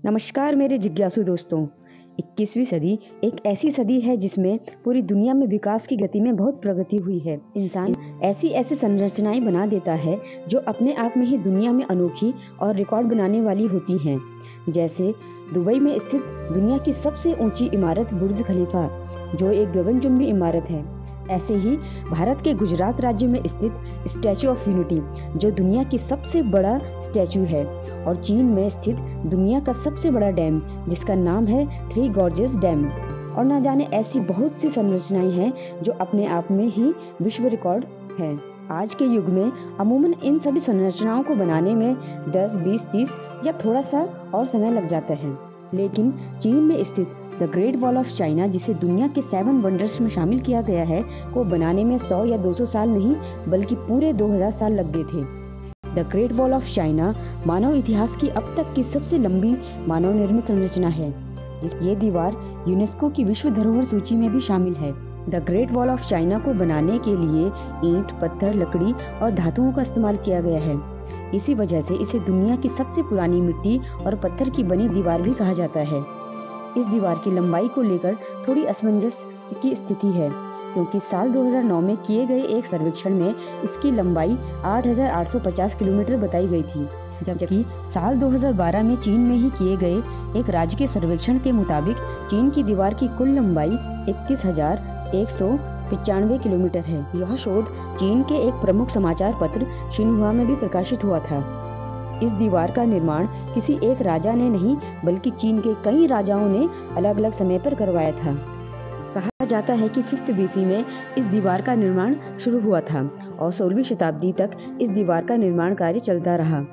नमस्कार मेरे जिज्ञासु दोस्तों। 21वीं सदी एक ऐसी सदी है जिसमें पूरी दुनिया में विकास की गति में बहुत प्रगति हुई है। इंसान ऐसी ऐसी संरचनाएं बना देता है जो अपने आप में ही दुनिया में अनोखी और रिकॉर्ड बनाने वाली होती हैं। जैसे दुबई में स्थित दुनिया की सबसे ऊंची इमारत बुर्ज खलीफा, जो एक गगनचुंबी इमारत है। ऐसे ही भारत के गुजरात राज्य में स्थित स्टैचू ऑफ यूनिटी, जो दुनिया की सबसे बड़ा स्टैचू है, और चीन में स्थित दुनिया का सबसे बड़ा डैम जिसका नाम है थ्री गॉर्जेस डैम। और न जाने ऐसी बहुत सी संरचनाएं हैं जो अपने आप में ही विश्व रिकॉर्ड है। आज के युग में अमूमन इन सभी संरचनाओं को बनाने में 10, 20, 30 या थोड़ा सा और समय लग जाता है। लेकिन चीन में स्थित the great wall of China, जिसे दुनिया के 7 वंडर्स में शामिल किया गया है, को बनाने में 100 या 200 साल नहीं बल्कि पूरे 2000 साल लग गए थे। The great wall of China मानव इतिहास की अब तक की सबसे लंबी मानव निर्मित संरचना है। ये दीवार यूनेस्को की विश्व धरोहर सूची में भी शामिल है। The great wall of China को बनाने के लिए ईंट, पत्थर, लकड़ी और धातुओं का इस्तेमाल किया गया है। इसी वजह से इसे दुनिया की सबसे पुरानी मिट्टी और पत्थर की बनी दीवार भी कहा जाता है। इस दीवार की लंबाई को लेकर थोड़ी असमंजस की स्थिति है, क्योंकि साल 2009 में किए गए एक सर्वेक्षण में इसकी लंबाई 8,850 किलोमीटर बताई गई थी, जबकि साल 2012 में चीन में ही किए गए एक राज्य सर्वेक्षण के मुताबिक चीन की दीवार की कुल लंबाई 21,195 किलोमीटर है। यह शोध चीन के एक प्रमुख समाचार पत्र शिन्हुआ में भी प्रकाशित हुआ था। इस दीवार का निर्माण किसी एक राजा ने नहीं बल्कि चीन के कई राजाओं ने अलग अलग समय पर करवाया था। कहा जाता है कि 5th BC में इस दीवार का निर्माण शुरू हुआ था और 16वीं शताब्दी तक इस दीवार का निर्माण कार्य चलता रहा।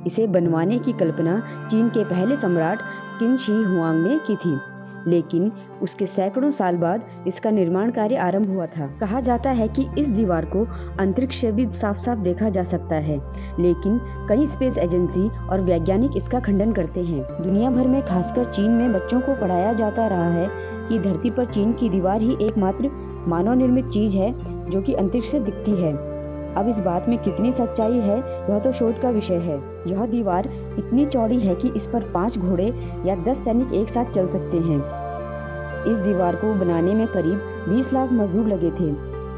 इसे बनवाने की कल्पना चीन के पहले सम्राट किंग शी हुआंग ने की थी, लेकिन उसके सैकड़ों साल बाद इसका निर्माण कार्य आरंभ हुआ था। कहा जाता है कि इस दीवार को अंतरिक्ष से भी साफ साफ देखा जा सकता है, लेकिन कई स्पेस एजेंसी और वैज्ञानिक इसका खंडन करते हैं। दुनिया भर में, खासकर चीन में, बच्चों को पढ़ाया जाता रहा है कि धरती पर चीन की दीवार ही एकमात्र मानव निर्मित चीज है जो कि अंतरिक्ष से दिखती है। अब इस बात में कितनी सच्चाई है यह तो शोध का विषय है। यह दीवार इतनी चौड़ी है कि इस पर 5 घोड़े या 10 सैनिक एक साथ चल सकते हैं। इस दीवार को बनाने में करीब 20 लाख मजदूर लगे थे,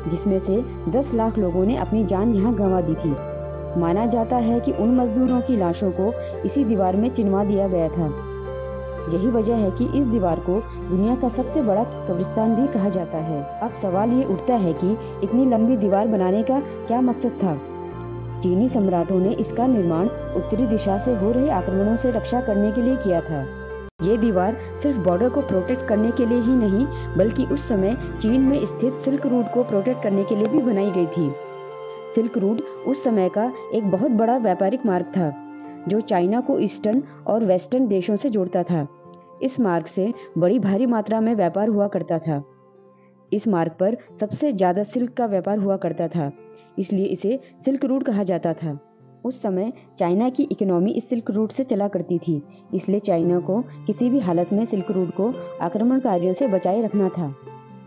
जिसमें से 10 लाख लोगों ने अपनी जान यहाँ गंवा दी थी। माना जाता है कि उन मजदूरों की लाशों को इसी दीवार में चिनवा दिया गया था। यही वजह है कि इस दीवार को दुनिया का सबसे बड़ा कब्रिस्तान भी कहा जाता है। अब सवाल ये उठता है कि इतनी लंबी दीवार बनाने का क्या मकसद था। चीनी सम्राटों ने इसका निर्माण उत्तरी दिशा से हो रहे आक्रमणों से रक्षा करने के लिए किया था। ये दीवार सिर्फ बॉर्डर को प्रोटेक्ट करने के लिए ही नहीं बल्कि उस समय चीन में स्थित सिल्क रूट को प्रोटेक्ट करने के लिए भी बनाई गई थी। सिल्क रूट उस समय का एक बहुत बड़ा व्यापारिक मार्ग था जो चाइना को ईस्टर्न और वेस्टर्न देशों से जोड़ता था। इस मार्ग से बड़ी भारी मात्रा में व्यापार हुआ करता था। इस मार्ग पर सबसे ज्यादा सिल्क का व्यापार हुआ करता था, इसलिए इसे सिल्क रूट कहा जाता था। उस समय चाइना की इकोनॉमी इस सिल्क रूट से चला करती थी, इसलिए चाइना को किसी भी हालत में सिल्क रूट को आक्रमणकारियों से बचाए रखना था।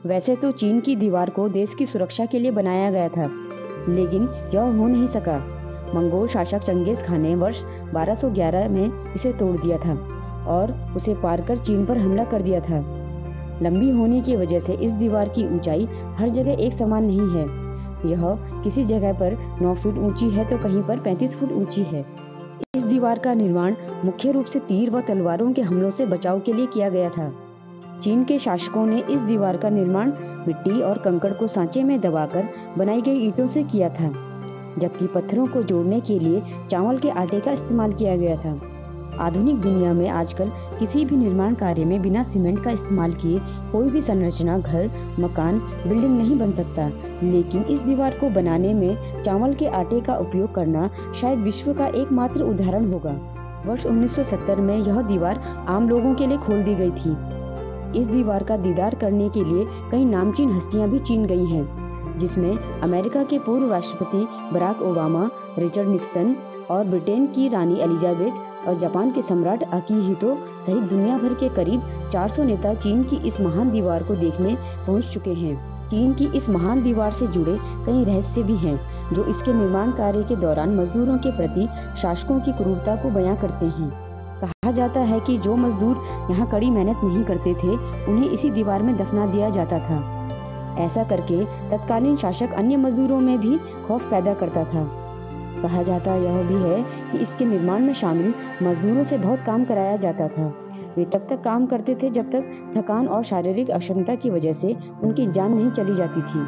वैसे तो चीन की दीवार को देश की सुरक्षा के लिए बनाया गया था, लेकिन यह हो नहीं सका। मंगोल शासक चंगेज खान ने वर्ष 1211 में इसे तोड़ दिया था और उसे पार कर चीन पर हमला कर दिया था। लंबी होने की वजह से इस दीवार की ऊंचाई हर जगह एक समान नहीं है। यह किसी जगह पर 9 फुट ऊंची है तो कहीं पर 35 फुट ऊंची है। इस दीवार का निर्माण मुख्य रूप से तीर व तलवारों के हमलों से बचाव के लिए किया गया था। चीन के शासकों ने इस दीवार का निर्माण मिट्टी और कंकड़ को सांचे में दबाकर बनाई गई ईंटों से किया था, जबकि पत्थरों को जोड़ने के लिए चावल के आटे का इस्तेमाल किया गया था। आधुनिक दुनिया में आजकल किसी भी निर्माण कार्य में बिना सीमेंट का इस्तेमाल किए कोई भी संरचना, घर, मकान, बिल्डिंग नहीं बन सकता, लेकिन इस दीवार को बनाने में चावल के आटे का उपयोग करना शायद विश्व का एकमात्र उदाहरण होगा। वर्ष 1970 में यह दीवार आम लोगों के लिए खोल दी गई थी। इस दीवार का दीदार करने के लिए कई नामचीन हस्तियां भी चीन गई हैं, जिसमें अमेरिका के पूर्व राष्ट्रपति बराक ओबामा, रिचर्ड निक्सन और ब्रिटेन की रानी एलिजाबेथ और जापान के सम्राट अकिहितो सहित दुनिया भर के करीब 400 नेता चीन की इस महान दीवार को देखने पहुंच चुके हैं। चीन की इस महान दीवार से जुड़े कई रहस्य भी हैं जो इसके निर्माण कार्य के दौरान मजदूरों के प्रति शासकों की क्रूरता को बयां करते हैं। कहा जाता है कि जो मजदूर यहाँ कड़ी मेहनत नहीं करते थे उन्हें इसी दीवार में दफना दिया जाता था। ऐसा करके तत्कालीन शासक अन्य मजदूरों में भी खौफ पैदा करता था। कहा जाता यह भी है कि इसके निर्माण में शामिल मजदूरों से बहुत काम कराया जाता था। वे तब तक काम करते थे जब तक थकान और शारीरिक अक्षमता की वजह से उनकी जान नहीं चली जाती थी।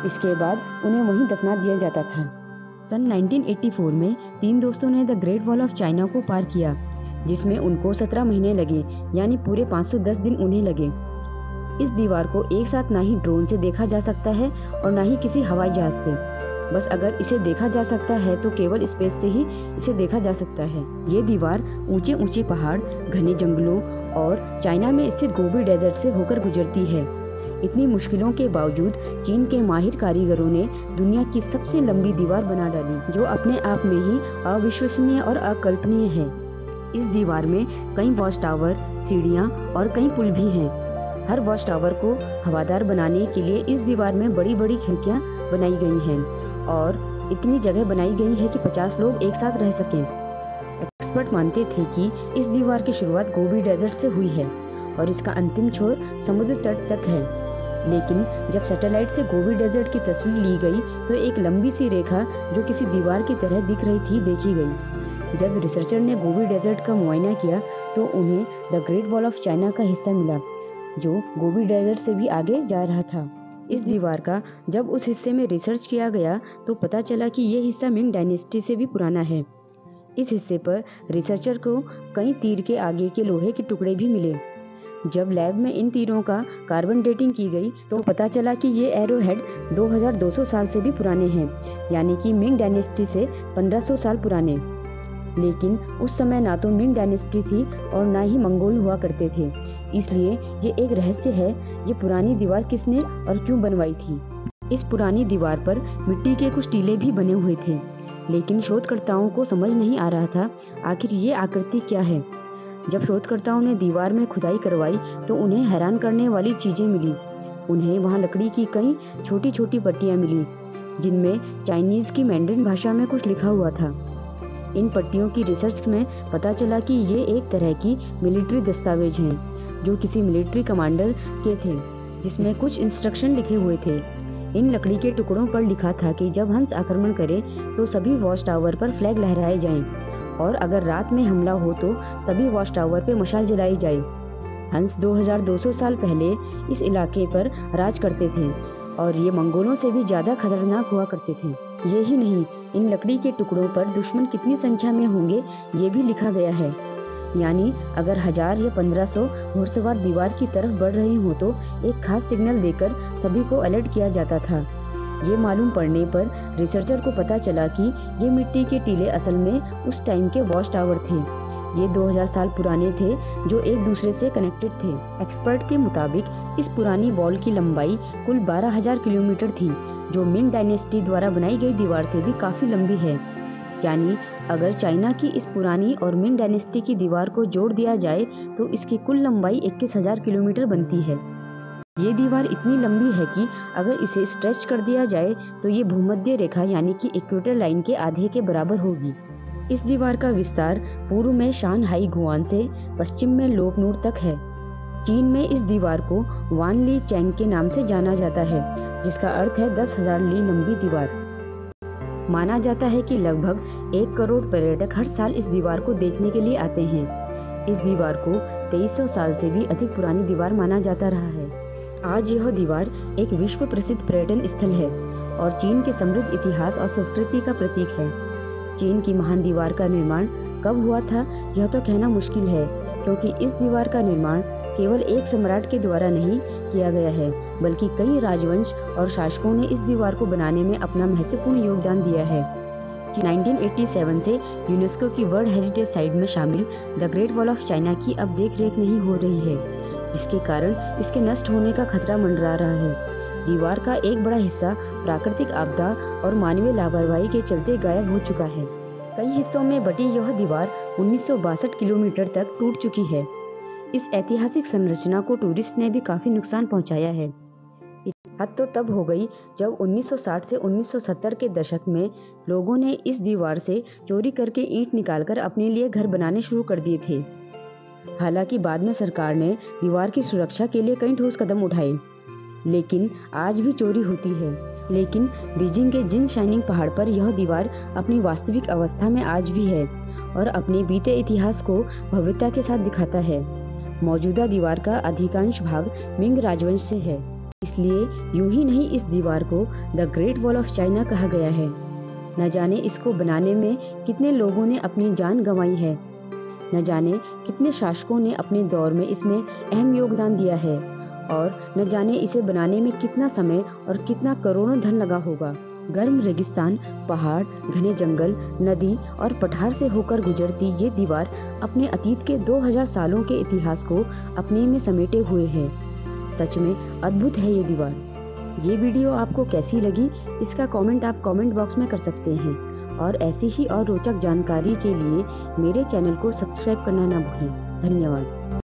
इसके बाद उन्हें वहीं दफना दिया जाता था। सन 1984 में 3 दोस्तों ने the great wall of China को पार किया, जिसमें उनको 17 महीने लगे, यानी पूरे 510 दिन उन्हें लगे। इस दीवार को एक साथ ना ही ड्रोन से देखा जा सकता है और ना ही किसी हवाई जहाज से। बस अगर इसे देखा जा सकता है तो केवल स्पेस से ही इसे देखा जा सकता है। ये दीवार ऊंचे ऊंचे पहाड़, घने जंगलों और चाइना में स्थित गोबी डेजर्ट से होकर गुजरती है। इतनी मुश्किलों के बावजूद चीन के माहिर कारीगरों ने दुनिया की सबसे लंबी दीवार बना डाली, जो अपने आप में ही अविश्वसनीय और अकल्पनीय है। इस दीवार में कई वॉच टावर, सीढ़ियाँ और कई पुल भी हैं। हर वॉच टावर को हवादार बनाने के लिए इस दीवार में बड़ी बड़ी खिड़कियाँ बनाई गई हैं और इतनी जगह बनाई गई है कि 50 लोग एक साथ रह सकें। एक्सपर्ट मानते थे कि इस दीवार की शुरुआत गोबी डेजर्ट से हुई है और इसका अंतिम छोर समुद्र तट तक है। लेकिन जब सैटेलाइट से गोबी डेजर्ट की तस्वीर ली गई तो एक लंबी सी रेखा जो किसी दीवार की तरह दिख रही थी देखी गई। जब रिसर्चर ने गोबी डेजर्ट का मुआयना किया तो उन्हें the great wall of China का हिस्सा मिला, जो गोबी डेजर्ट से भी आगे जा रहा था। इस दीवार का जब उस हिस्से में रिसर्च किया गया तो पता चला कि ये हिस्सा मिंग डायनेस्टी से भी पुराना है। इस हिस्से पर रिसर्चर को कई तीर के आगे के लोहे के टुकड़े भी मिले। जब लैब में इन तीरों का कार्बन डेटिंग की गई तो पता चला कि ये एरोहेड 2200 साल से भी पुराने हैं, यानी कि मिंग डायनेस्टी से 1500 साल पुराने। लेकिन उस समय ना तो मिंग डायनेस्टी थी और ना ही मंगोल हुआ करते थे, इसलिए ये एक रहस्य है ये पुरानी दीवार किसने और क्यों बनवाई थी। इस पुरानी दीवार पर मिट्टी के कुछ टीले भी बने हुए थे, लेकिन शोधकर्ताओं को समझ नहीं आ रहा था आखिर ये आकृति क्या है। जब शोधकर्ताओं ने दीवार में खुदाई करवाई तो उन्हें हैरान करने वाली चीजें मिली। उन्हें वहां लकड़ी की कई छोटी छोटी पट्टियां मिली, जिनमें चाइनीज की मैंडरिन भाषा में कुछ लिखा हुआ था। इन पट्टियों की रिसर्च में पता चला कि ये एक तरह की मिलिट्री दस्तावेज हैं, जो किसी मिलिट्री कमांडर के थे, जिसमें कुछ इंस्ट्रक्शन लिखे हुए थे। इन लकड़ी के टुकड़ों पर लिखा था कि जब हंस आक्रमण करे तो सभी वॉच टावर पर फ्लैग लहराए जाएं, और अगर रात में हमला हो तो सभी वॉच टावर पे मशाल जलाई जाए। हंस 2200 साल पहले इस इलाके पर राज करते थे और ये मंगोलों से भी ज्यादा खतरनाक हुआ करते थे। यही नहीं, इन लकड़ी के टुकड़ों पर दुश्मन कितनी संख्या में होंगे ये भी लिखा गया है, यानी अगर 1000 या 1500 घुड़सवार दीवार की तरफ बढ़ रहे हो तो एक खास सिग्नल देकर सभी को अलर्ट किया जाता था। ये मालूम पड़ने पर रिसर्चर को पता चला कि ये मिट्टी के टीले असल में उस टाइम के वॉच टावर थे। ये 2000 साल पुराने थे, जो एक दूसरे से कनेक्टेड थे। एक्सपर्ट के मुताबिक इस पुरानी वॉल की लंबाई कुल 12,000 किलोमीटर थी, जो मिंग डायनेस्टी द्वारा बनाई गई दीवार से भी काफी लंबी है। यानी अगर चाइना की इस पुरानी और मिंग डायनेस्टी की दीवार को जोड़ दिया जाए तो इसकी कुल लंबाई 21,000 किलोमीटर बनती है। ये दीवार इतनी लंबी है कि अगर इसे स्ट्रेच कर दिया जाए तो ये भूमध्य रेखा यानी कि इक्वेटर लाइन के आधे के बराबर होगी। इस दीवार का विस्तार पूर्व में शानहाई गुआन से पश्चिम में लोपनूर तक है। चीन में इस दीवार को वान ली चैंग के नाम से जाना जाता है, जिसका अर्थ है 10,000 ली लंबी दीवार। माना जाता है कि लगभग 1 करोड़ पर्यटक हर साल इस दीवार को देखने के लिए आते हैं। इस दीवार को 2300 साल से भी अधिक पुरानी दीवार माना जाता रहा है। आज यह दीवार एक विश्व प्रसिद्ध पर्यटन स्थल है और चीन के समृद्ध इतिहास और संस्कृति का प्रतीक है। चीन की महान दीवार का निर्माण कब हुआ था यह तो कहना मुश्किल है, क्योंकि इस दीवार का निर्माण केवल एक सम्राट के द्वारा नहीं किया गया है, बल्कि कई राजवंश और शासकों ने इस दीवार को बनाने में अपना महत्वपूर्ण योगदान दिया है। 1987 से यूनेस्को की वर्ल्ड हेरिटेज साइट में शामिल the great wall of China की अब देख रेख नहीं हो रही है, जिसके कारण इसके नष्ट होने का खतरा मंडरा रहा है। दीवार का एक बड़ा हिस्सा प्राकृतिक आपदा और मानवीय लापरवाही के चलते गायब हो चुका है। कई हिस्सों में बटी यह दीवार 1962 किलोमीटर तक टूट चुकी है। इस ऐतिहासिक संरचना को टूरिस्ट ने भी काफी नुकसान पहुंचाया है। हद तो तब हो गई जब 1960 से 1970 के दशक में लोगों ने इस दीवार से चोरी करके ईंट निकालकर अपने लिए घर बनाने शुरू कर दिए थे। हालांकि बाद में सरकार ने दीवार की सुरक्षा के लिए कई ठोस कदम उठाए, लेकिन आज भी चोरी होती है। लेकिन बीजिंग के जिन शाइनिंग पहाड़ पर यह दीवार अपनी वास्तविक अवस्था में आज भी है और अपने बीते इतिहास को भव्यता के साथ दिखाता है। मौजूदा दीवार का अधिकांश भाग मिंग राजवंश से है, इसलिए यूं ही नहीं इस दीवार को the great wall of China कहा गया है। न जाने इसको बनाने में कितने लोगों ने अपनी जान गंवाई है, न जाने कितने शासकों ने अपने दौर में इसमें अहम योगदान दिया है और न जाने इसे बनाने में कितना समय और कितना करोड़ों धन लगा होगा। गर्म रेगिस्तान, पहाड़, घने जंगल, नदी और पठार से होकर गुजरती ये दीवार अपने अतीत के 2000 सालों के इतिहास को अपने में समेटे हुए है। सच में अद्भुत है ये दीवार। ये वीडियो आपको कैसी लगी, इसका कमेंट आप कमेंट बॉक्स में कर सकते हैं और ऐसी ही और रोचक जानकारी के लिए मेरे चैनल को सब्सक्राइब करना ना भूलें। धन्यवाद।